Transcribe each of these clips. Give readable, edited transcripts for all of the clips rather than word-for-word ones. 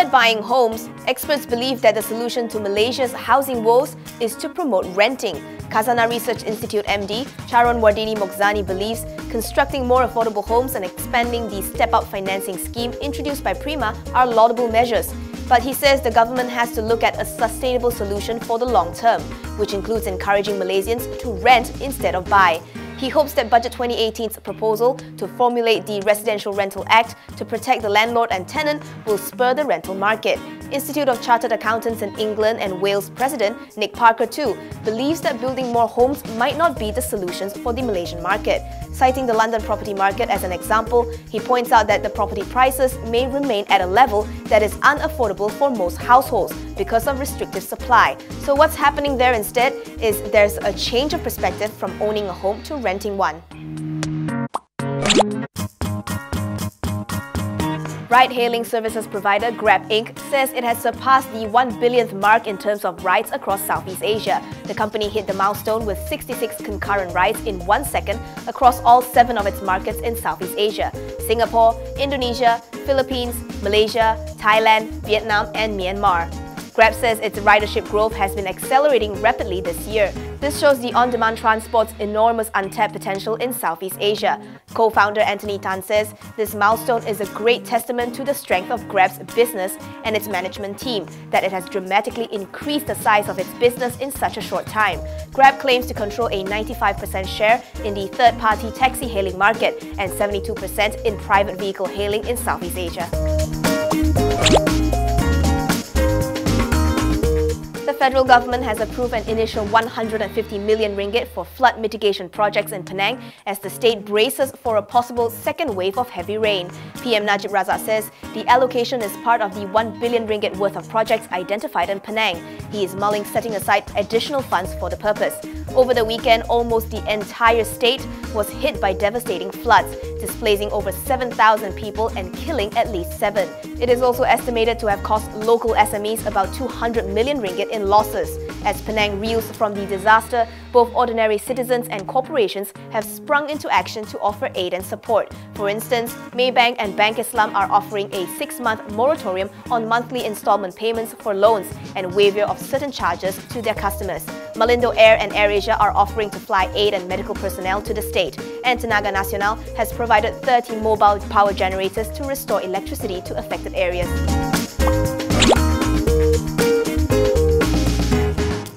Despite buying homes, experts believe that the solution to Malaysia's housing woes is to promote renting. Khazanah Research Institute MD Charon Wardini Mokhzani believes constructing more affordable homes and expanding the step-up financing scheme introduced by Prima are laudable measures. But he says the government has to look at a sustainable solution for the long term, which includes encouraging Malaysians to rent instead of buy. He hopes that Budget 2018's proposal to formulate the Residential Rental Act to protect the landlord and tenant will spur the rental market. Institute of Chartered Accountants in England and Wales President Nick Parker too believes that building more homes might not be the solutions for the Malaysian market. Citing the London property market as an example, he points out that the property prices may remain at a level that is unaffordable for most households because of restrictive supply. So what's happening there instead is there's a change of perspective from owning a home to renting one. Ride-hailing services provider Grab Inc. says it has surpassed the 1 billionth mark in terms of rides across Southeast Asia. The company hit the milestone with 66 concurrent rides in 1 second across all 7 of its markets in Southeast Asia: Singapore, Indonesia, Philippines, Malaysia, Thailand, Vietnam and Myanmar. Grab says its ridership growth has been accelerating rapidly this year. This shows the on-demand transport's enormous untapped potential in Southeast Asia. Co-founder Anthony Tan says this milestone is a great testament to the strength of Grab's business and its management team, that it has dramatically increased the size of its business in such a short time. Grab claims to control a 95% share in the third-party taxi hailing market and 72% in private vehicle hailing in Southeast Asia. The federal government has approved an initial 150 million ringgit for flood mitigation projects in Penang as the state braces for a possible second wave of heavy rain. PM Najib Razak says the allocation is part of the 1 billion ringgit worth of projects identified in Penang. He is mulling setting aside additional funds for the purpose. Over the weekend, almost the entire state was hit by devastating floods, displacing over 7,000 people and killing at least 7. It is also estimated to have cost local SMEs about 200 million ringgit in losses. As Penang reels from the disaster, both ordinary citizens and corporations have sprung into action to offer aid and support. For instance, Maybank and Bank Islam are offering a 6-month moratorium on monthly installment payments for loans and waiver of certain charges to their customers. Malindo Air and AirAsia are offering to fly aid and medical personnel to the state. And Tenaga Nasional has provided 30 mobile power generators to restore electricity to affected areas.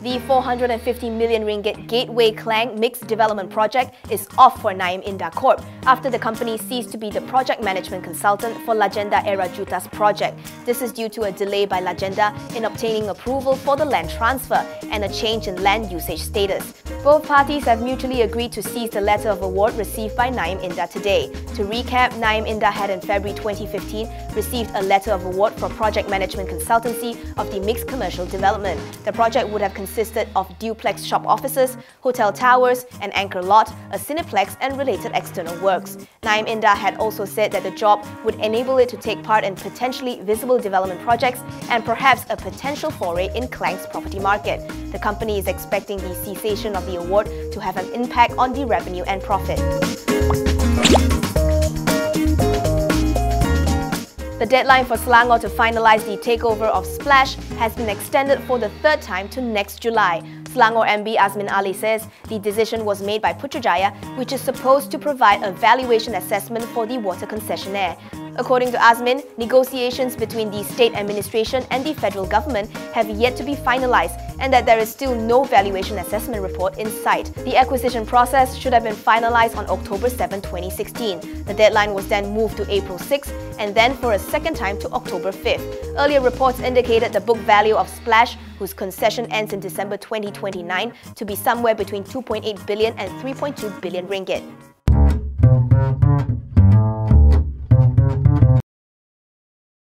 The 450 million ringgit Gateway Klang Mixed Development Project is off for Naim Indah Corp after the company ceased to be the project management consultant for LAGENDA ERAJUTA's project. This is due to a delay by LAGENDA in obtaining approval for the land transfer and a change in land usage status. Both parties have mutually agreed to cease the letter of award received by Naim Indah today. To recap, Naim Indah had in February 2015 received a letter of award for project management consultancy of the mixed commercial development. The project would have consisted of duplex shop offices, hotel towers, an anchor lot, a cineplex and related external works. Naim Indah had also said that the job would enable it to take part in potentially visible development projects and perhaps a potential foray in Klang's property market. The company is expecting the cessation of the award to have an impact on the revenue and profit. The deadline for Selangor to finalise the takeover of Splash has been extended for the 3rd time to next July. Selangor MB Azmin Ali says the decision was made by Putrajaya, which is supposed to provide a valuation assessment for the water concessionaire. According to Azmin, negotiations between the state administration and the federal government have yet to be finalised and that there is still no valuation assessment report in sight. The acquisition process should have been finalised on October 7, 2016. The deadline was then moved to April 6 and then for a second time to October 5. Earlier reports indicated the book value of Splash, whose concession ends in December 2029, to be somewhere between 2.8 billion and 3.2 billion ringgit.